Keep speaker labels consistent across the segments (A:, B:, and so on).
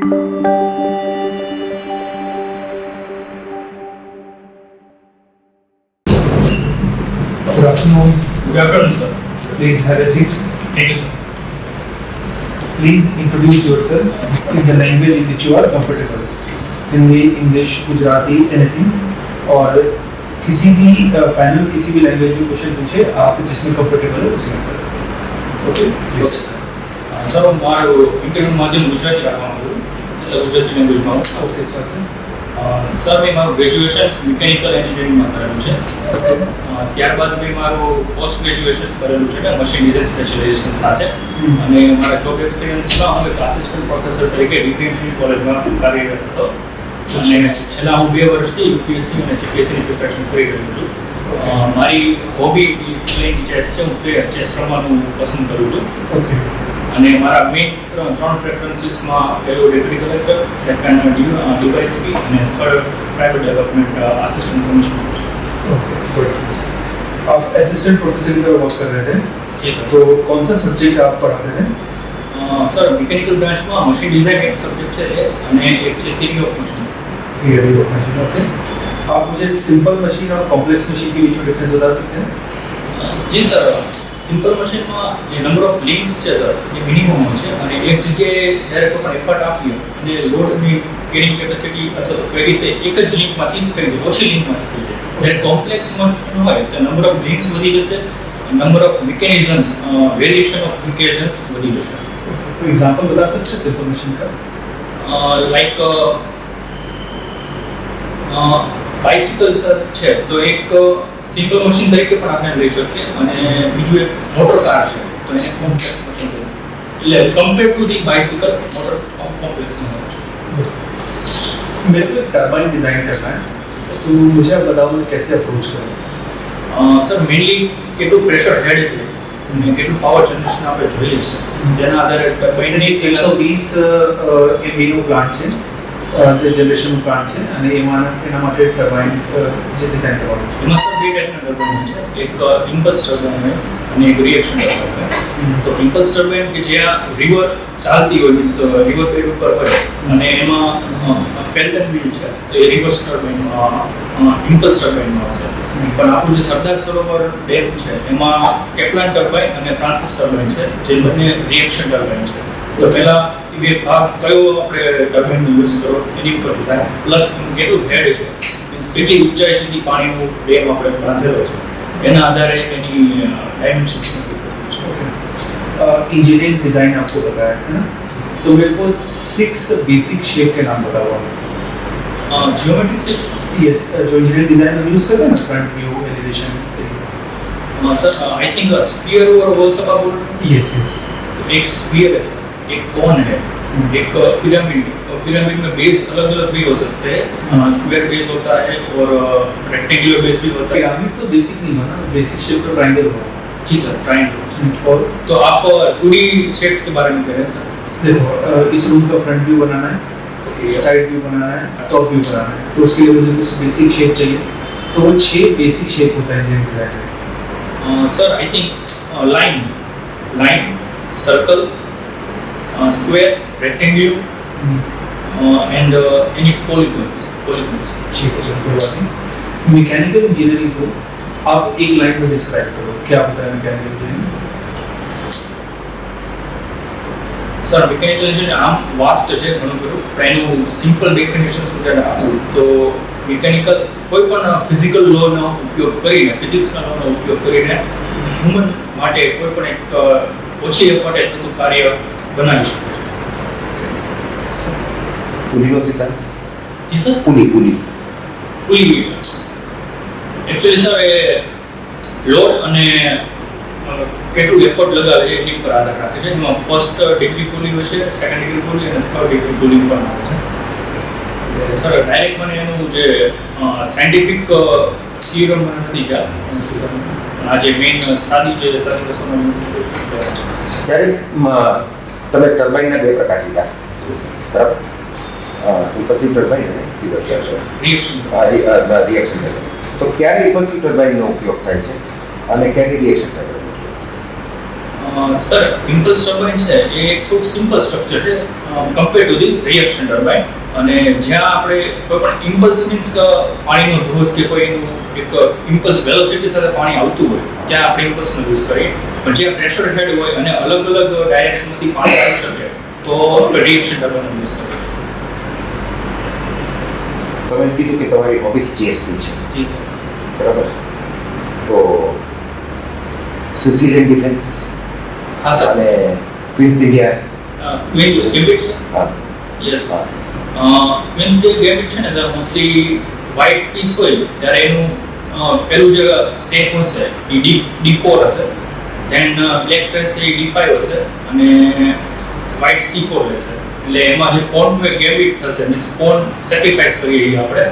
A: Good afternoon.
B: Good afternoon, sir.
A: Please have a seat.
B: Thank you, sir.
A: Please introduce yourself in the language in which you are comfortable. Hindi, English, Gujarati, anything. और किसी भी panel किसी भी language में question पूछे आप जिसमें comfortable है उसमें आंसर. Okay please.
B: સર મારું ઇન્ટરવ્યુ માધ્યમ ગુજરાતી રાખવાનું હતું એટલે ગુજરાતી લેંગ્વેજમાં
A: ઓકે ચાલશે.
B: સર મેં મારું ગ્રેજ્યુએશન મિકેનિકલ એન્જિનિયરિંગમાં કરેલું છે. ત્યારબાદ મેં મારું પોસ્ટ ગ્રેજ્યુએશન કરેલું છે મશીન ડિઝાઇન સ્પેશિયલાઇઝેશન સાથે અને મારા જોબ એક્સપિરિયન્સમાં હું એક આસિસ્ટન્ટ પ્રોફેસર તરીકે ડિગ્રી એન્જિનિયરિંગ કોલેજમાં કાર્યરત હતો અને છેલ્લા હું 2 વર્ષથી યુપીએસસી અને જીપીએસસીની પ્રિપેરેશન કરી રહ્યો છું. મારી હોબી પ્લેઇંગ ચેસ છે. હું ચેસ રમવાનું પસંદ કરું છું.
A: ઓકે.
B: અને મારા મેઇન 3 પ્રેફરન્સીસમાં પહેલું રેટરી કલેક્ટર, સેકન્ડ ડીવાયએસપી અને third private development assistant commissioner.
A: Okay good. आप असिस्टेंट प्रोफेसर की तरह वर्क कर रहे थे.
B: जी सर.
A: तो कौन सा सब्जेक्ट आप पढ़ाते थे?
B: सर मैकेनिकल ब्रांच में मशीन डिजाइन एक सब्जेक्ट है અને એક છે theory of machines.
A: Theory of machine. Okay. आप मुझे सिंपल मशीन और कॉम्प्लेक्स मशीन के बीच में डिफरेंस बता सकते हैं?
B: जी सर. સિમ્પલ મશીનમાં જે નંબર ઓફ લિંક્સ છે સર એ મિનિમમ હોય છે અને એક જગ્યાએ જ્યારે કોઈ પણ એફર્ટ આપીએ અને લોડની કેરિંગ કેપેસિટી અથવા તો ક્વેરી છે એક જ લિંકમાંથી થઈ જાય, ઓછી લિંકમાંથી થઈ જાય. જ્યારે કોમ્પ્લેક્સ મશીન હોય તો નંબર ઓફ લિંક્સ વધી જશે, number of mechanisms, variation of mechanisms વધી જશે.
A: कोई एग्जांपल बता सकते हैं सिंपल मशीन का?
B: લાઈક બાઇસિકલ સર છે તો એક સિમ્પલ મશીન તરીકે પણ આપણે લઈ શકીએ અને બીજું એક મોટર કાર છે તો એને કોમ્પ્લેક્સ મશીન કહેવાય. એટલે compare to the bicycle motor complex છે.
A: मेरे को टरबाइन डिजाइन करना है तो मुझे आप बताओ मैं कैसे अप्रोच करूँ?
B: સર મેઇનલી કેટલું પ્રેશર હેડ છે અને કેટલું પાવર જનરેશન આપણે જોઈએ છે તેના આધારે ટર્બાઇનની
A: 120 એમવીનો પ્લાન્ટ છે જે જનરેશન પ્લાન્ટ છે અને એના માટે ટર્બાઇન જે ડિઝાઇન કરવાનું છે.
B: એમાં સર 2 ટાઈપના ટર્બાઇન છે. એક ઇમ્પલ્સ ટર્બાઇન હોય અને એક રિએક્શન ટર્બાઇન હોય. તો ઇમ્પલ્સ ટર્બાઇન કે જ્યાં રિવર ચાલતી હોય મીન્સ રિવર બેડ ઉપર હોય અને એમાં પેરેલલ વ્હીલ છે તો એ રિવર્સ ટર્બાઇનમાં ઇમ્પલ્સ ટર્બાઇનમાં આવશે. પણ આપણું જે સરદાર સરોવર ડેમ છે એમાં કેપ્લાન ટર્બાઇન અને ફ્રાન્સિસ ટર્બાઇન છે જે બંને રિએક્શન ટર્બાઇન છે. તો પહેલા બે ભાગ કયો આપણે ટર્બાઇનનો યુઝ કરો એની ઉપર થાય પ્લસ કેટલું હેડ છે મીન્સ કેટલી ઊંચાઈ સુધી પાણીનું ડેમ આપણે બાંધેલો છે એના આધારે એની ડાયમેન્શન્સ નક્કી કરવું છે.
A: इंजीनियरिंग डिजाइन आपको बताया है ना, तो मेरे को 6 बेसिक शेप के नाम बताओ आप.
B: जियोमेट्रिक शेप्स
A: यस, जो इंजीनियरिंग डिजाइन में यूज करते हैं ना, फ्रंट व्यू, एलिवेशन से.
B: सर आई थिंक स्फीयर और वो सब आप बोल रहे हैं.
A: Yes yes.
B: एक स्फीयर है सर, एक कोन है, एक पिरामिड. और पिरामिड में बेस अलग अलग भी हो सकते हैं. स्क्वायर बेस होता है और रेक्टेंगुलर बेस भी होता है.
A: पिरामिड तो बेसिक नहीं बना, बेसिक शेप तो ट्रायंगल होगा.
B: जी सर, ट्रायंगल.
A: और
B: तो आप 2D शेप्स के बारे में कह रहे हैं सर.
A: देखो इस रूम का फ्रंट व्यू बनाना है,
B: ओके,
A: साइड व्यू बनाना है, टॉप व्यू बनाना है, तो उसके लिए मुझे कुछ बेसिक शेप चाहिए. तो वो 6 बेसिक शेप होता है इंजीनियरिंग डिजाइन में.
B: Sir I think line, circle, square, rectangular and any polygons.
A: ठीक है, चलो कोई बात नहीं. मैकेनिकल इंजीनियरिंग को आप एक लाइन में डिस्क्राइब करो, क्या होता है mechanical engineering?
B: Sir mechanical engineering આમ વાસ્ટ છે ઘણું બધું. પણ એનું સિમ્પલ ડેફિનેશન શું આપું તો મિકેનિકલ કોઈ પણ ફિઝિકલ લોનો ઉપયોગ કરીને, ફિઝિક્સના લોનો ઉપયોગ કરીને હ્યુમન માટે કોઈ પણ એક ઓછી એફર્ટે થતું કાર્ય બનાવી શકે છે.
C: પુલીનો સિદ્ધાંત.
B: જી સર.
C: પુલી
B: એકચ્યુઅલી સર એ લોડ અને કેટલું એફર્ટ લગાવે છે એની ઉપર આધાર રાખે છે. એમાં ફર્સ્ટ ડિગ્રી પુલી હોય છે, સેકન્ડ ડિગ્રી પુલી અને થર્ડ ડિગ્રી પુલી પણ આવે છે. સર ડાયરેક્ટ મને એનું જે સાયન્ટિફિક થિયરમ મને નથી ખ્યાલ. આ જે મેઇન સાદી ભાષામાં
C: ત્યારે તમે ટર્બાઇનના 2 પ્રકાર લીધા બરાબર, ઇમ્પલ્સિવ ટર્બાઇન અને
B: રિએક્શન.
C: Reaction turbine. તો ક્યારે ઇમ્પલ્સિવ ટર્બાઇનનો ઉપયોગ થાય છે અને ક્યારે reaction turbine?
B: Sir impulse turbine છે એ એક થોડુંક સિમ્પલ સ્ટ્રક્ચર છે compare to the reaction turbine. અને જ્યાં આપણે કોઈ પણ ઇમ્પલ્સ મીન્સ પાણીનો ધોધ કે કોઈ એનું એક ઇમ્પલ્સ વેલોસિટી સાથે પાણી આવતું હોય ત્યાં આપણે ઇમ્પલ્સનો યુઝ કરીએ. પણ જ્યાં પ્રેશર હેડ હોય અને અલગ અલગ ડાયરેક્શનમાંથી પાણી આવી શકે તો આપણે રિએક્શન ટર્બાઇનનો યુઝ કરીએ.
C: તમે કીધું કે તમારી હોબી ચેસની છે,
B: જી સર.
C: બરાબર? તો સિસિલિયન ડિફેન્સ
B: હા સર.
C: અને ક્વીન્સ ઇન્ડિયા,
B: ક્વીન્સ ગેમ્બિટ છે.
C: હા
B: યસ.
C: હા
B: ક્વીન્સ ગેમ્બિટ છે ને સર મોસ્ટલી વ્હાઇટ પીસ હોય ત્યારે એનું પેલું જે સ્ટેપ હશે એ D4 હશે, ધેન બ્લેક પીસ એ D5 હશે અને વ્હાઇટ C4 હશે. એટલે એમાં જે પોન ગેમ્બિટ થશે મીન્સ પોન સેક્રિફાઈસ કરીએ છીએ આપણે,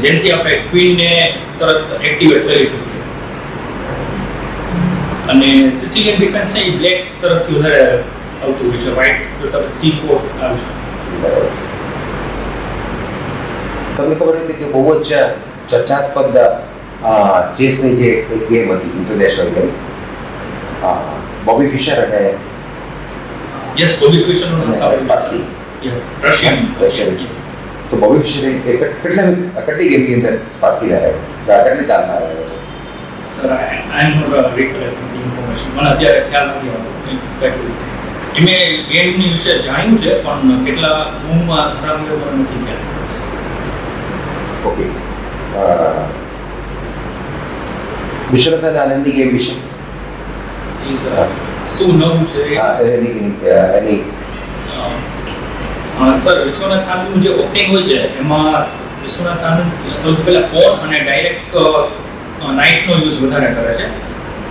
B: જેનાથી આપણે ક્વીનને તરત એક્ટિવેટ કરી શકીએ. અને સિસિલિયન ડિફેન્સ છે એ બ્લેક તરફથી વધારે આવતું હોય છે, વ્હાઇટ કરતાં C4 આવશે.
C: બરાબર. તમને ખબર હતી કે બહુ જ ચર્ચાસ્પદ ચેસની જે એક ગેમ હતી, ઇન્ટરનેશનલ ગેમ, બોબી ફિશર અને
B: યસ, બોબી ફિશરનું નામ સાંભળ્યું.
C: Spassky.
B: Yes, Russian.
C: Russian.
B: Yes.
C: તો બોબી ફિશરે કેટલી ગેમની અંદર સ્પાસકી રહ્યા, કેટલી ચાલના રહ્યા?
B: Sir, I'm not recollecting the information. મને અત્યારે ખ્યાલ નથી આવતો. મેં ગેમની વિશે જાણ્યું છે પણ કેટલા મૂવમાં હરાવ્યો મને નથી ખ્યાલ.
C: ઓકે. વિશ્વનાથન આનંદની ગેમ વિશે
B: જી સર. શું નવું છે એ?
C: એની
B: સર વિશ્વનાથ આનંદનું જે ઓપનિંગ હોય છે એમાં વિશ્વનાથ આનંદ સૌથી પહેલા ફોન અને ડાયરેક્ટ નાઇટનો યુઝ વધારે કરે છે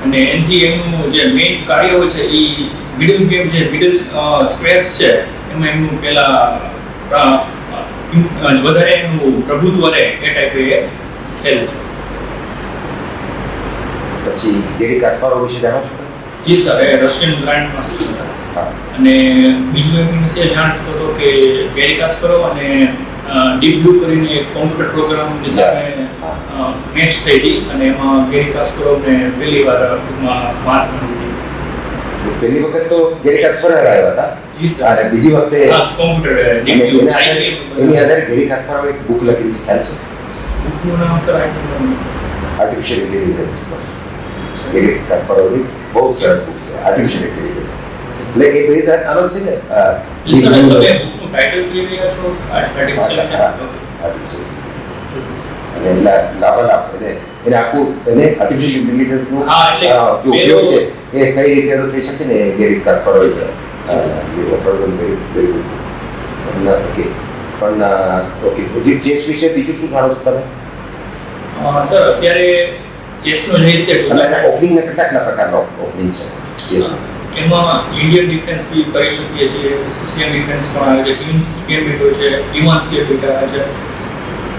B: અને એનાથી એમનું જે મેઇન કાર્ય હોય છે એ મિડલ ગેમ, જે મિડલ સ્ક્વેર્સ છે એમાં એમનું પહેલા વધારે એનું પ્રભુત્વ રહે એ ટાઈપે એ ખેલે છે.
C: પછી ગેરી કાસ્પારોવ વિશે જાણો છો?
B: જી સર, એ રશિયન ગ્રાન્ડ માસ્ટર હતા.
C: હા.
B: અને બીજું એમની વિશે જાણતો હતો કે ગેરી કાસ્પરોવ અને ડીપ બ્લુ કરીને એક કોમ્પ્યુટર પ્રોગ્રામની સામે મેચ થઈ હતી અને એમાં ગેરી કાસ્પરોવને પહેલી વાર માત મળી.
C: પહેલી વખત તો ગેરી કાસ્પરોવ આવ્યા હતા.
B: જી સર.
C: અને બીજી વખતે
B: કોમ્પ્યુટર ડીપ બ્લુ
C: એની આધારે ગેરી કાસ્પરોવ એક બુક લખી છે, ખ્યાલ છે?
B: બુકનું નામ સર
C: આર્ટિફિશિયલ ઇન્ટેલિજન્સ પર. ગેરી કાસ્પરોવની બહુ સરસ બુક છે, આર્ટિફિશિયલ ઇન્ટેલિજન્સ. એટલે એ બેઝ આનો જ છે ને.
B: જી સર, તમે બુકનું ટાઇટલ કહી રહ્યા છો આર્ટિફિશિયલ
C: અને લાભાલાભ એને આખું એને આર્ટિફિશિયલ ઇન્ટેલિજન્સનું
B: હા, એટલે
C: જે ઉપયોગ છે એ કઈ રીતે એનો થઈ શકે ને ગેરી કાસ્પરોવ છે. ઓકે. પણ ઓકે, ચેસ વિશે બીજું શું જાણો છો તમે?
B: સર અત્યારે ચેસનો જે રીતે
C: ઓપનિંગના કેટલા પ્રકારનો ઓપનિંગ છે ચેસમાં?
B: એમાં ઇન્ડિયન ડિફેન્સ બી કરી શકીએ છીએ, સિસ્ટમ ડિફેન્સ પણ આવે છે, ક્વીન્સ ગેમ્બિટ હોય છે, ઇવાન્સ ગેમ્બિટ આવે છે.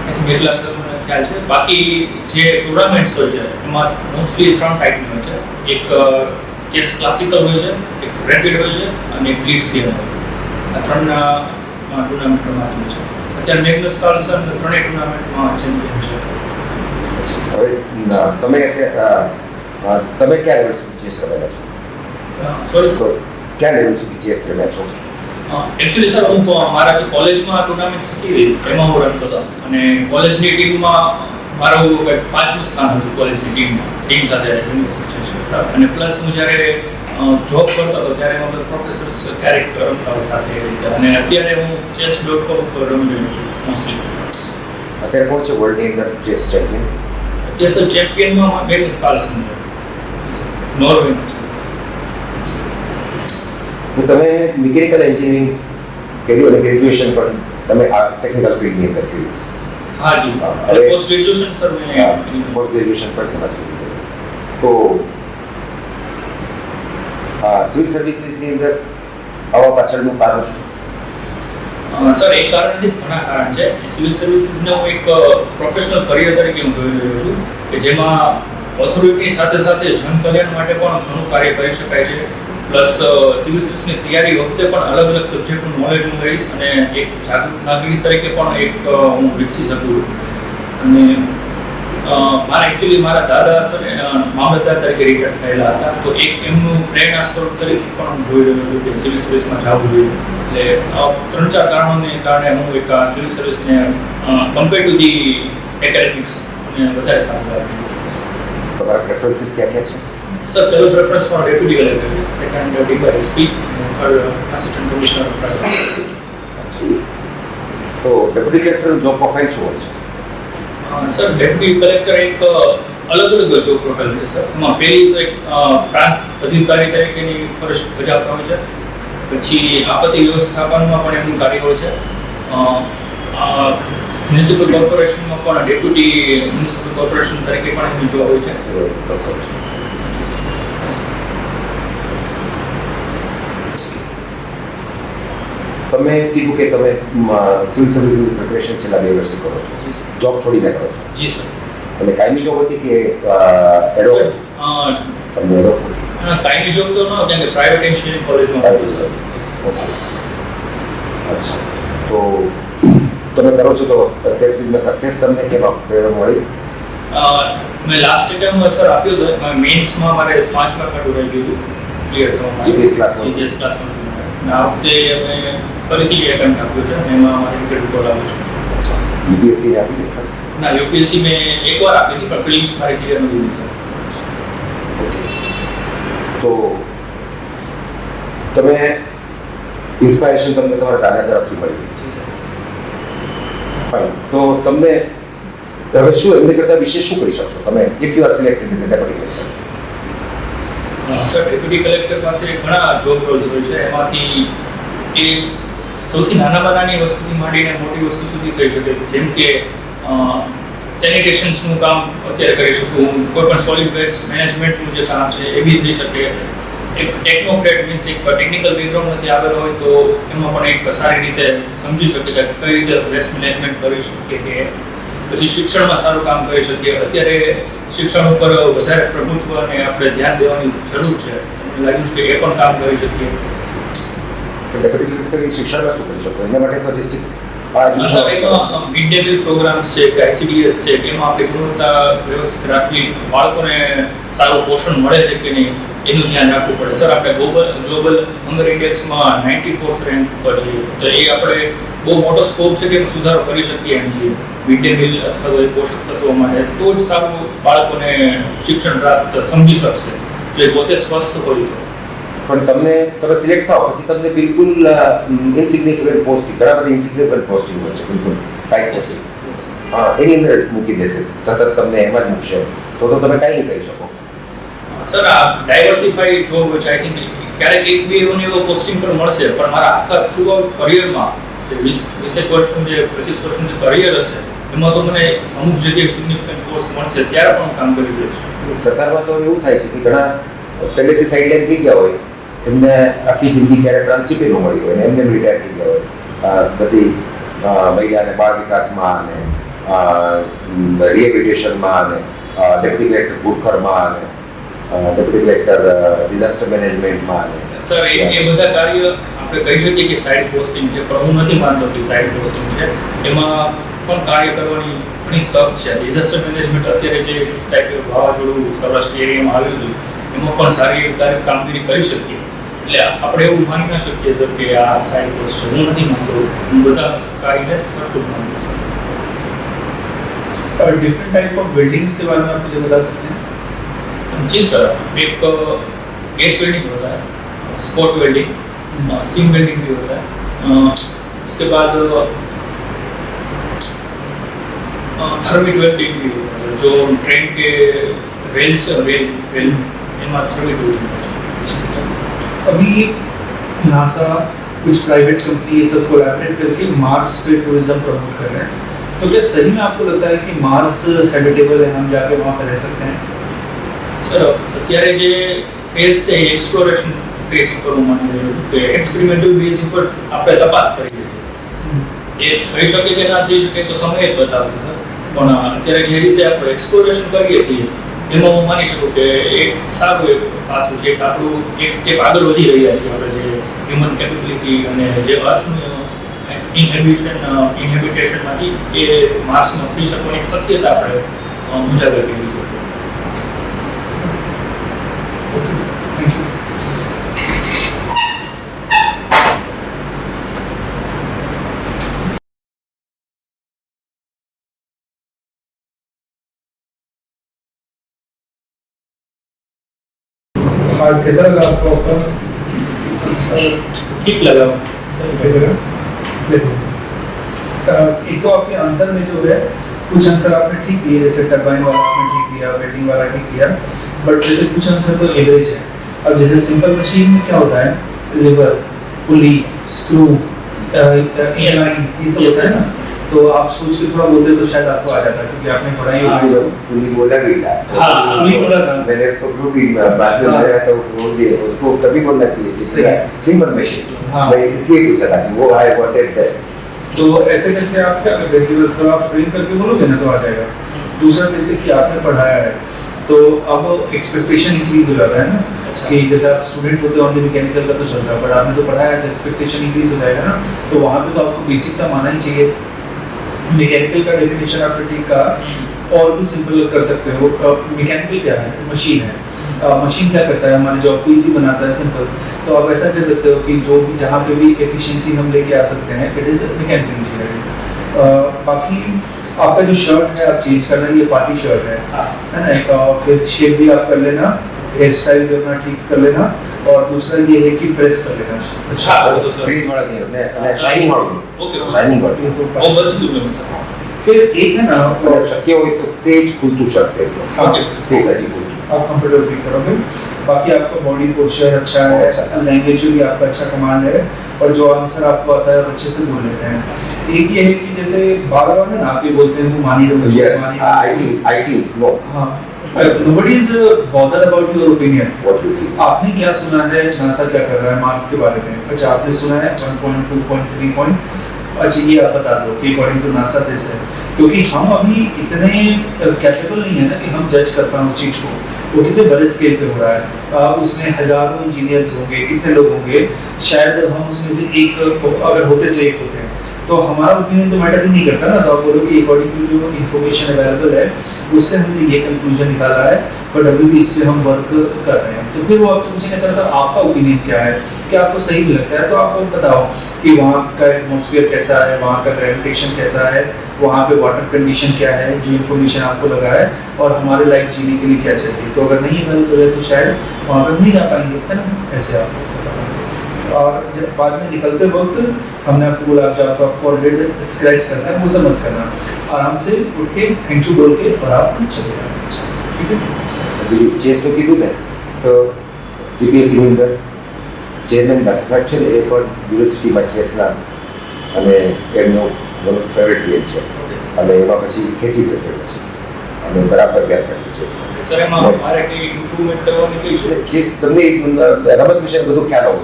B: એથી એટલા સર મને ખ્યાલ છે. બાકી જે ટુર્નામેન્ટ્સ હોય છે એમાં મોસ્ટલી 3 ટાઈપની હોય છે. એક ચેસ ક્લાસિકલ હોય છે, એક રેપિડ હોય છે અને એક બ્લિટ્ઝ ગેમ હોય છે. આ 3 ટુર્નામેન્ટ રમાતી હોય છે. અત્યારે મેગ્નસ કાર્લસન 3 ટુર્નામેન્ટમાં ચેમ્પિયન છે.
C: હવે તમે ક્યાં લેવલ સુધી ચેસ રમેલા છો?
B: Sorry sir.
C: ક્યાં લેવલ સુધી ચેસ રમ્યા છો?
B: એકચ્યુઅલી સર હું મારા જે કોલેજમાં ટુર્નામેન્ટ હતી એમાં હું રમતો હતો અને કોલેજની ટીમમાં મારું 5મું સ્થાન હતું કોલેજની ટીમ સાથે યુનિવર્સિટી અને પ્લસ હું જ્યારે જોબ કરતો હતો ત્યારે એમાં પ્રોફેસર્સ ક્યારેક રમતા હોય સાથે એ રીતે. અને અત્યારે હું chess.com પર રમી રહ્યો છું મોસ્ટલી.
C: અત્યારે કોણ છે વર્લ્ડની અંદર ચેસ ચેમ્પિયન?
B: અત્યારે સર ચેમ્પિયનમાં મેગ્નસ કાર્લસન છે, નોર્વેનો છે.
C: તમે મિકેનિકલ એન્જિનિયરિંગ કર્યું અને ગ્રેજ્યુએશન પણ તમે આ ટેકનિકલ ફિલ્ડની અંદર કર્યું?
B: હા જી. અને પોસ્ટ ગ્રેજ્યુએશન સર મેં
C: પોસ્ટ ગ્રેજ્યુએશન પણ તેમાં કર્યું. તો સિવિલ સર્વિસીસની અંદર આવવા પાછળનું કારણ શું?
B: સર એક કારણ નથી, ઘણા કારણ છે. સિવિલ સર્વિસીસને હું એક પ્રોફેશનલ કરિયર તરીકે હું જોઈ રહ્યો છું કે જેમાં ઓથોરિટીની સાથે સાથે જનકલ્યાણ માટે પણ ઘણું કાર્ય કરી શકાય છે. પ્લસ સિવિલ સર્વિસની તૈયારી વખતે પણ અલગ અલગ સબ્જેક્ટનું નોલેજ હું લઈશ અને એક જાગૃત નાગરિક તરીકે પણ એક હું વિકસી શકું. અને મારા એકચ્યુઅલી મારા દાદા સર મામલતદાર તરીકે રિટાયર થયેલા હતા, તો એક એમનું પ્રેરણા સ્ત્રોત તરીકે પણ હું જોઈ રહ્યો છું કે સિવિલ સર્વિસમાં જવું જોઈએ. એટલે 3-4 કારણોને કારણે હું એક સિવિલ સર્વિસને કમ્પેર ટુ ધી એકેડેમિક્સ વધારે સારું લાગે.
C: તમારા પ્રેફરન્સીસ ક્યાં ક્યાં છે?
B: સર, પહેલો પ્રેફરન્સ પણ ડેપ્યુટી કલેક્ટર છે, second DYSP, third assistant commissioner of private.
C: તો ડેપ્યુટી કલેક્ટર જોબ પ્રોફાઇલ શું હોય છે?
B: સર, ડેપ્યુટી કલેક્ટર એક અલગ જોબ પ્રોફાઇલ છે સર. એમાં પહેલી તો એક પ્રાંત અધિકારી તરીકેની ફરજ બજાવતા હોય છે, પછી આપત્તિ વ્યવસ્થાપનમાં પણ એમનું કાર્ય હોય છે, મ્યુનિસિપલ કોર્પોરેશનમાં પણ ડેપ્યુટી મ્યુનિસિપલ કોર્પોરેશન તરીકે પણ એમનું જોબ હોય છે.
C: તમે કીધું કે તમે સિવિલ સર્વિસની પ્રિપરેશન છેલ્લા 2 વર્ષથી કરો છો, જોબ છોડીને કરો છો.
B: જી સર.
C: અને કાયમી જોબ હતી કે એડો? તમને એડો
B: કાયમી જોબ તો ન કેમ કે પ્રાઇવેટ એન્જિનિયરિંગ કોલેજમાં હતો સર.
C: અચ્છા, તો તમે કરો છો તો અત્યાર સુધીમાં સક્સેસ તમને કેવા મળી?
B: મેં લાસ્ટ એટેમ્પમાં સર આપ્યું હતું, મેન્સમાં મારે 5 માર્ક કાઢવું રહી ગયું હતું ક્લિયર થવા માટે.
C: જીપીએસ ક્લાસમાં?
B: જીપીએસ ક્લાસમાં. આ વખતે અમે ફરીથી એટેમ્પ આપ્યો છે અને એમાં મારે ઇન્ટરવ્યુ કોલ આવ્યો છે.
C: યુપીએસસી આપી છે સર?
B: ના, યુપીએસસી મેં એકવાર આપી હતી પણ પ્રિલિમ્સ મારે ક્લિયર નથી થઈ સર.
C: તો તમે ઇન્સ્પાયરેશન તમને તમારા દાદા તરફથી મળી?
B: જી સર.
C: ફાઇન. તો તમને હવે શું એમની કરતાં વિશે શું કરી શકશો તમે if you are selected as a deputy collector?
B: Sir, deputy collector પાસે ઘણા જોબ રોલ્સ હોય છે. એમાંથી એ સૌથી નાનામાં નાની વસ્તુથી માંડીને મોટી વસ્તુ સુધી થઈ શકે, જેમ કે સેનિટેશન્સનું કામ અત્યારે કરી શકું, કોઈ પણ સોલિડ વેસ્ટ મેનેજમેન્ટનું જે કામ છે એ બી થઈ શકે. એક ટેકનોક્રેટ મીન્સ એક ટેકનિકલ બેકગ્રાઉન્ડમાંથી આવેલો હોય તો એમાં પણ એક સારી રીતે સમજી શકે કે કઈ રીતે વેસ્ટ મેનેજમેન્ટ કરી શકીએ, કે પછી શિક્ષણમાં સારું કામ કરી શકીએ. અત્યારે શિક્ષણ ઉપર વધારે પ્રભુત્વ અને આપણે ધ્યાન દેવાની જરૂર છે. મને લાગ્યું છે કે એ પણ કામ કરી શકીએ.
C: ડેપ્યુટી કલેક્ટર શિક્ષણમાં શું કરી શકો? એના માટે તો ડિસ્ટ્રિક્ટ
B: સર, એમાં મિડ ડે મીલ પ્રોગ્રામ્સ છે કે ICDS છે કે એમાં આપણે ગુણવત્તા વ્યવસ્થિત રાખવી, બાળકોને સારું પોષણ મળે છે કે નહીં એનું ધ્યાન રાખવું પડે. સર, આપણે ગ્લોબલ હંગર ઇન્ડેક્સમાં 94th રેન્ક પર છીએ, તો એ આપણે બહુ મોટો સ્કોપ છે કે સુધારો કરી શકીએ એમ છીએ મિડ ડે મીલ અથવા તો પોષક તત્વો માટે. તો જ સારું બાળકોને શિક્ષણ પ્રાપ્ત સમજી શકશે જો એ પોતે સ્વસ્થ હોય તો.
C: પણ તમે સિલેક્ટ થાઓ પછી તમને બિલકુલ ઇન્સિગ્નિફિકન્ટ પોસ્ટિંગ, ઘણા બધા ઇન્સિગ્નિફિકન્ટ પોસ્ટિંગ હોય છે, બિલકુલ સાઇડ પોસ્ટિંગ, એની અંદર મૂકી દેશે, સતત તમને એમાં જ મૂકશે, તો તમે કાંઈ નહીં કરી શકો.
B: સર, આ ડાયવર્સિફાઈડ જોબ હોય છે. આઈ થિંક ક્યારેક એક બે એવો પોસ્ટિંગ પણ મળશે, પણ મારા આખા થ્રુ આઉટ કરિયરમાં જે 20 વર્ષનું જે 25 વર્ષનું જે કરિયર હશે એમાં તો મને અમુક જગ્યાએ સિગ્નિફિકન્ટ પોસ્ટ મળશે ત્યારે પણ હું કામ કરી દઈશ.
C: સરકારમાં તો એવું થાય છે કે ઘણા પહેલેથી સાઇડલાઇન થઈ ગયા હોય, એમને આખી જિંદગી ક્યારેક ટ્રાન્સશીપ ન મળી હોય, એમને રિટાયર થઈ ગયા હોય, બધી મહિલા અને બાળ વિકાસમાં અને રિહેબિલિટેશનમાં અને ડેપ્યુટી કલેક્ટર ગુડખરમાં અને ડેપ્યુટી કલેક્ટર ડિઝાસ્ટર મેનેજમેન્ટમાં અને
B: સર, એ બધા કાર્ય આપણે કહી શકીએ કે સાઇડ પોસ્ટિંગ છે, પણ હું નથી માનતો કે સાઇડ પોસ્ટિંગ છે. એમાં પણ કાર્ય કરવાની ઘણી તક છે. ડિઝાસ્ટર મેનેજમેન્ટ અત્યારે જે ટાઈપ વાવાઝોડું સૌરાષ્ટ્ર એરિયામાં આવ્યું હતું એમાં પણ સારી કામગીરી કરી શકીએ. એટલે આપણે એવું માની ના શકીએ સર કે આ સાઇડ પોસ્ટ છે. હું નથી માનતો, હું બધા કાર્યને સરખું જ માનું છું.
A: डिफरेंट टाइप ऑफ बिल्डिंग्स के बारे में आप मुझे बता सकते हैं?
B: जी सर, एक गैस वेल्डिंग होता है, स्पॉट वेल्डिंग, सीम वेल्डिंग भी होता है, उसके बाद थर्मिट वेल्डिंग भी होता है, जो ट्रेन के रेल से रेल में थर्मिट वेल्डिंग होता है.
A: अभी नासा कुछ प्राइवेट कंपनी ये सब कोलैबोरेट करके मार्स पे टूरिज्म प्रमोट कर रहे हैं, तो क्या सही में आपको लगता है कि मार्स हैबिटेबल है, हम जाके वहाँ पर रह सकते हैं?
B: સર, અત્યારે જે ફેઝ છે એ એક્સપ્લોરેશન ફેઝ ઉપર હું માની રહ્યો છું કે એક્સપેરિમેન્ટલ બેઝ ઉપર આપણે તપાસ કરીએ છીએ. એ થઈ શકે કે ના થઈ શકે તો સમય જ બતાવશે સર. પણ અત્યારે જે રીતે આપણે એક્સપ્લોરેશન કરીએ છીએ એમાં હું માની શકું કે એક સારું એક પાસું છે કે આપણું એક સ્ટેપ આગળ વધી રહ્યા છીએ. આપણે જે હ્યુમન કેપેબિલિટી અને જે અર્થનું ઇન્હેબિટેશનમાંથી એ માર્સમાં થઈ શકવાની એક શક્યતા આપણે ઉજાગર કરવી જોઈએ.
A: Thank you. आज कैसा लगा आपको आपका
B: ठीक लगा.
A: देखो एक तो आपके आंसर में जो है कुछ आंसर आपने ठीक दिए, जैसे टरबाइन वाला आपने ठीक दिया, वेल्डिंग वाला ठीक दिया, बट जैसे कुछ आंसर तो एवरेज है. अब जैसे सिंपल मशीन में क्या होता है, लीवर, पुली, स्क्रू, इंक्लाइन, ये सब होता है ना, तो आप सोच के थोड़ा बोलते तो शायद आपको आ जाता, क्योंकि आपने पढ़ा ही
C: हाँ,
A: होगा.
C: पुली बोला भी था.
A: हाँ, पुली बोला था.
C: मैंने उसको ग्रुप भी बाद में बताया तो वो ये उसको तभी बोलना चाहिए
A: सही.
C: जिससे सिंपल मशीन.
A: हाँ.
C: मैं इसलिए पूछा था कि वो आई वांटेड दैट.
A: तो ऐसे करके आप क्या करते हैं कि थोड़ा आप फ्रेम करके बोलोगे ना तो आ जाएगा. दूसरा जैसे कि आपने पढ़ाया है तो अब एक्सपेक्टेशन इंक्रीज हो जाता है ना, कि जैसे आप स्टूडेंट होते हो ऑनली मैकेनिकल का तो चलता है, बट आपने तो पढ़ाया है तो एक्सपेक्टेशन इंक्रीज हो जाएगा ना, तो वहाँ पे तो आपको बेसिक का माना ही चाहिए. मैकेनिकल का डेफिनेशन आपने ठीक कहा, और भी सिंपल कर सकते हो. मैकेनिकल क्या है, मशीन है. मशीन क्या करता है, हमारे जॉब को इजी बनाता है, सिंपल. तो आप ऐसा कह सकते हो कि जो भी जहाँ पे भी एफिशिएंसी हम लेके आ सकते हैं, इट इज मैकेनिकल इंजीनियरिंग. बाकी आपका जो शर्ट है आप चेंज करना, ये पार्टी शर्ट है ना. एक फिर शेप भी आप कर लेना, हेयर स्टाइल भी अपना ठीक कर लेना, और दूसरा ये है कि प्रेस कर लेना.
B: हाँ, वो तो सर.
C: फ्रीज वाला नहीं है, शाइनिंग वाला.
B: ઓકે.
C: શાઇનિંગ વાળું.
A: ये तो
B: ઓ બસ દૂંगा સર.
A: फिर एक है ना,
C: और शक्य हो तो सेज खुलतू शर्ट है.
B: ઓકે.
C: सेज अजी खुलतू.
A: आप कंफर्टेबल फील करोगे. बाकी आपका बॉडी पोस्चर अच्छा है, लैंग्वेज भी आपका अच्छा कमांड है, और जो आंसर आपको आता है आप अच्छे से बोल लेते हैं. एक ये है कि जैसे बार बार ना आप ये बोलते हैं वो मानी रहो,
C: Yes,
A: मानी
C: I think no.
A: हाँ. Nobody is bothered about your opinion.
C: What do you think?
A: आपने क्या सुना है नासा क्या कर रहा है मार्स के बारे में? अच्छा, आपने सुना है 1.2.3 पॉइंट. अच्छा, ये आप बता दो कि अकॉर्डिंग टू नासा दिस है, क्योंकि हम अभी इतने कैपेबल नहीं है ना कि हम जज कर पाए उस चीज़ को. वो कितने बड़े स्केल पे हो रहा है. उसमें हजारों इंजीनियर्स होंगे, कितने लोग होंगे, शायद हम उसमें से एक अगर होते तो एक होते हैं, तो हमारा ओपिनियन तो मैटर ही नहीं करता ना. तो आप बोलो कि अकॉर्डिंग टू जो इन्फॉर्मेशन अवेलेबल है उससे हमने ये कंक्लूजन निकाला है, बट अभी भी इस पे हम वर्क कर रहे हैं. तो फिर वो आपसे पूछना चाहता है आपका ओपिनियन क्या है, क्या आपको सही भी लगता है, तो आप बताओ कि वहाँ का एटमॉस्फेयर कैसा है, वहाँ का ग्रेविटेशन कैसा है, वहाँ पे वाटर कंडीशन क्या है, जो इन्फॉर्मेशन आपको लगा है, और हमारे लाइफ जीने के लिए क्या चाहिए. तो अगर नहीं अवेलेबल है तो शायद वहाँ पर नहीं जा पाएंगे, है ना. ऐसे आपको बताना. और जब बाद में निकलते वक्त हमने आपको बोला आप जो आपका फॉरहेड स्क्रैच करना है वो सब मत करना, आराम से उठ के थैंक यू बोल के और आप चले जाना. ठीक है.
C: ચેસનું કીધું ને તો જીપીએસસી ની અંદર ચેરમેન સાહેબ છે ને એ પણ યુનિવર્સિટીમાં ચેસના અને એમનો ફેવરેટ ગેમ છે, અને એમાં પછી ખેંચી જશે પછી અને બરાબર જ્ઞાન કાઢ્યું ચેસમાં.
B: સર એમાં મારે કઈ ઇમ્પ્રુવમેન્ટ કરવાની કઈ છે?
C: ચેસ તમને રમત વિશે બધું ખ્યાલ હોવો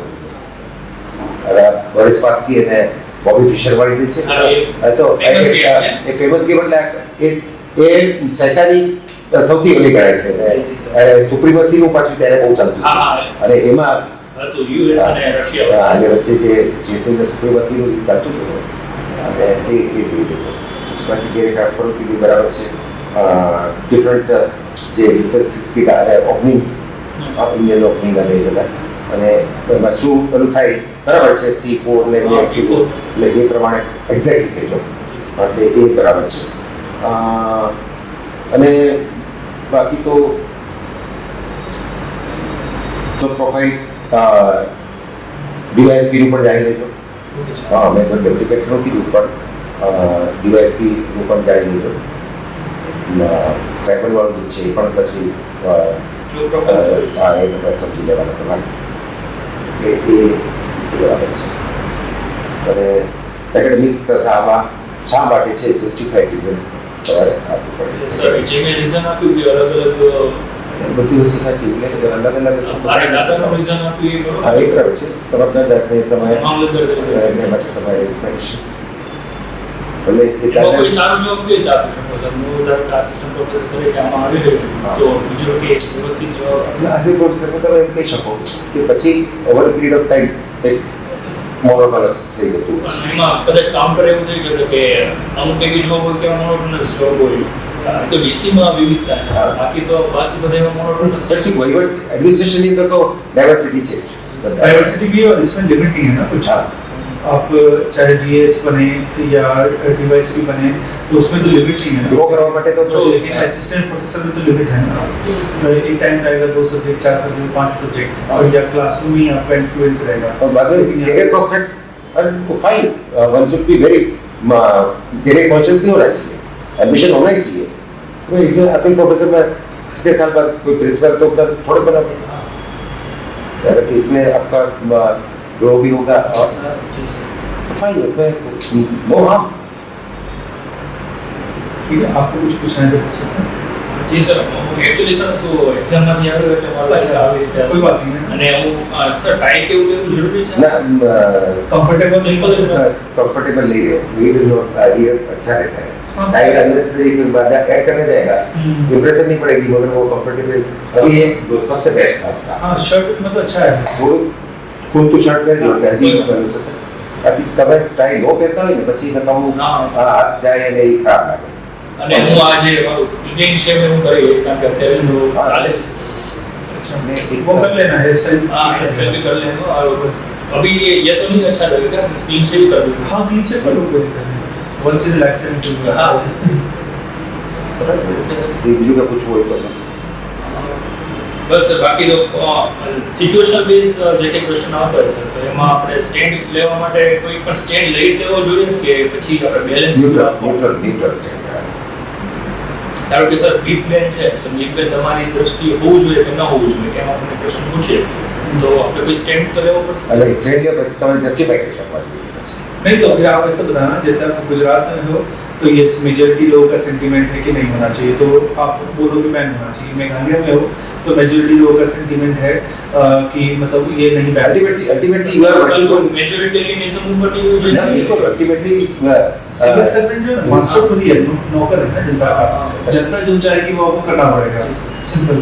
C: જોઈએ. વોરિસ પાસ્કી અને બોબી ફિશર વાળી જે છે તો એ ફેમસ ગેમ એટલે એ સૈતાની સૌથી ઓલી ગણાય છે, અને સુપ્રીમસીનું પાછું ત્યારે બહુ ચાલતું
B: હા,
C: અને એમાં
B: તો યુએસ અને રશિયા
C: અને વચ્ચે જે ચેસની સુપ્રીમસીનું ચાલતું હતું અને એ જોઈ લીધું. બાકી ગેરે કાસ્પરોવસ્કી બી બરાબર છે. ડિફરન્ટ જે ડિફરન્સીસ કીધા અને ઓપનિંગ ઇન્ડિયન ઓપનિંગ અને એ બધા, અને એમાં શું પેલું થાય બરાબર છે C4 ને જે P4 એટલે એ પ્રમાણે એક્ઝેક્ટલી કહેજો એટલે એ બરાબર છે. અને બાકી તો જો પ્રોફાઇલ ડીવાયએસપીનું પણ જાણી લેજો. હા, મેં તો ડેપ્યુટી સેક્ટરનું કીધું પણ ડીવાયએસપીનું પણ જાણી લેજો. ટ્રાઇબલવાળું જે છે એ પણ પછી
B: જો પ્રોફાઇલ
C: હા એ બધા સમજી લેવાના તમારે. એ બરાબર છે. અને એકેડેમિક્સ તથા આમાં શા માટે છે જસ્ટિફાઈડ રીઝન તમારે આપવું પડે.
B: સર જે મેં રીઝન આપ્યું કે અલગ અલગ
C: બધી વસ્તુ સાચી, એટલે અલગ અલગ
B: મારે દાદાનું રીઝન આપ્યું એ
C: હા
B: બરોબર
C: એ બરાબર છે. તમારા દાદાને તમારે
B: મામલતદાર તરીકે.
C: એમાં તમારે ઇન્સ્પેક્શન ભલે એ
B: એમાં
C: દાદા
B: કોઈ સારો જવાબ કે જ આપી શકો સર. હું ધારો કે આસિસ્ટન્ટ પ્રોફેસર તરીકે આમાં આવી રહ્યો છું, તો બીજો કે વ્યવસ્થિત જવાબ
C: આજે પ્રોફેસર તમે એમ કહી શકો કે પછી ઓવર પીરિયડ ઓફ ટાઈમ એક મોનોટોનસ થઈ જતું હોય છે.
B: એમાં કદાચ કાઉન્ટર એવું થઈ શકે કે અમુક એવી જોબ હોય કે મોનોટોનસ જોબ હોય, તો ડીસીમાં વિવિધતા છે
C: હા.
B: બાકી બધામાં મોનોટોનસ
C: પછી વહીવટ એડમિનિસ્ટ્રેશનની અંદર તો ડાયવર્સિટી છે બધા.
A: डाइवर्सिटी भी है और इसमें लिमिट नहीं है ना कुछ।
C: हाँ।
A: आप चाहे जीएस बने या डिवाइस भी बने तो उसमें तो लिमिट नहीं है ना।
C: ગ્રો કરવા માટે તો
A: तो लेकिन असिस्टेंट प्रोफेसर में तो लिमिट है ना। तो एक टाइम रहेगा 2 सब्जेक्ट 4 सब्जेक्ट 5 सब्जेक्ट और या क्लासरूम ही आपका इन्फ्लुएंस रहेगा।
C: और बाद में career prospects fine one should be very career conscious भी होना चाहिए, एडमिशन होना ही चाहिए। तो इसमें असिस्टेंट प्रोफेसर में कितने साल बाद कोई प्रिंसिपल तो अपना थोड़े बनाते हैं, कि इसमें आपका ग्रो भी होगा और फाइन, इसमें नो हार्म।
A: ठीक है, आपको कुछ पूछना है तो पूछ सकते हैं।
B: જી સર એકચ્યુઅલી સર તો એક્ઝામમાંથી આવ્યો એટલે મારે
A: अच्छा,
B: આવી રીતે
A: कोई बात नहीं है।
B: અને હું સર टाई કેવું લેવું જરૂરી છે
C: ना
A: कंफर्टेबल
B: सिंपल
C: कंफर्टेबल नहीं है, ये अच्छा रहता है।
A: हाँ।
C: टाइट अननेसेसरी फिर बाद ऐड करने जाएगा, इंप्रेशन नहीं पड़ेगी, मगर वो कंफर्टेबल अभी ये सबसे बेस्ट था उसका।
A: हाँ, शर्ट में तो अच्छा है।
C: થોડું ખુલતું શર્ટ પહેરી લો ત્યાં જીવ પહેરવું થશે. બાકી તમે ટાઈ નો પહેરતા હોય ને પછી નકામું
B: હા.
C: હાથ જાય અને એ ખરાબ લાગે.
B: અને હું આજે મારું ઇન્ડિયન શેપ હું કરીશ કારણ કે અત્યારે તો
C: હા.
B: ચાલે છે
A: अच्छा, वो कर लेना हेयर स्टाइल।
B: हाँ हेयर भी कर लेंगे और अभी ये तो नहीं अच्छा लगेगा स्क्रीन से भी कर दूंगा
A: हाँ, क्लीन से कर लो, कोई दिक्कत नहीं। Once in life time too.
B: हाँ
C: એ બીજું કે પૂછવું હોય તો પૂછો.
B: બસ બાકી તો સિચ્યુએશનલ બેઝ જે કંઈ ક્વેશ્ચન આવતો હોય છે તો એમાં આપણે સ્ટેન્ડ લેવા માટે કોઈ પણ સ્ટેન્ડ લઈ લેવો જોઈએ કે પછી આપણે બેલેન્સ
C: ન્યુટ્રલ સ્ટેન્ડ.
B: ધારો કે સર બીફ બેન છે તો બીફ બેન તમારી દ્રષ્ટિએ હોવું જોઈએ કે ન હોવું જોઈએ એમ આપણે ક્વેશ્ચન પૂછીએ તો આપણે કોઈ સ્ટેન્ડ તો લેવો પડશે
C: એટલે સ્ટેન્ડ લે પછી તમે જસ્ટિફાઈ કરી શકો.
A: नहीं तो अगर आप ऐसा बताना, जैसे आप गुजरात में हो तो ये मेजोरिटी लोगों का सेंटीमेंट है कि नहीं होना चाहिए, तो आप बोलो कि बैन होना चाहिए। मेघालय में हो तो मेजोरिटी लोगों का सेंटीमेंट है कि मतलब ये नहीं ban.
C: Ultimately you are working for
B: majoritarianism ઉપર નહીં હોવું જોઈએ
C: बिल्कुल अल्टिमेटली
A: सिविल सर्वेंट जो मास्टर थोड़ी है, नौकर है ना जनता का। जनता जो चाहेगी वो आपको करना पड़ेगा, simple.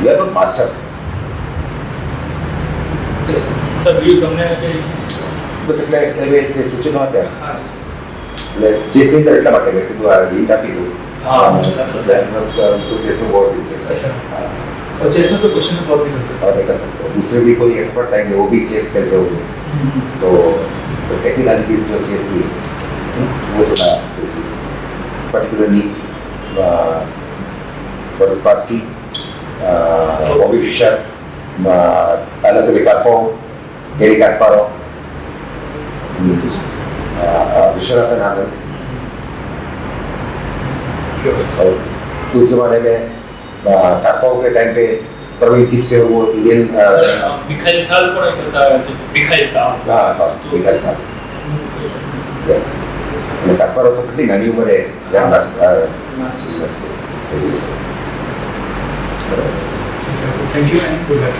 C: You are not master.
B: Sir બીજું તમને કંઈ
C: બસ એટલે એ સૂચનો આપ્યા
B: હા
C: એટલે ચેસની અંદર એટલા માટે મેં કીધું આ હિન્ટ આપી દઉં.
B: હા,
C: चेस में बहुत इंटरेस्ट
A: अच्छा।
C: है
A: और चेस में तो क्वेश्चन बहुत भी कर सकते
C: और नहीं कर सकते हो. दूसरे भी कोई एक्सपर्ट्स आएंगे वो भी चेस खेलते होंगे
A: हैं।
C: तो टेक्निकलिटीज जो चेस की वो थोड़ा particularly Boris Spassky, Bobby Fischer, Anatoly Karpov, Garry Kasparov, Viswanathan Anand. और उस जमाने में कार्पोव के टाइम पे प्रवीण सिंह से वो इंडियन
B: મિખાઈલ થાલ કોણ કરતા મિખાઈલ થાલ
C: था निकल था. यस અને કાસ્પારોવ તો કેટલી નાની ઉંમરે grand master.
A: Thank you and good luck.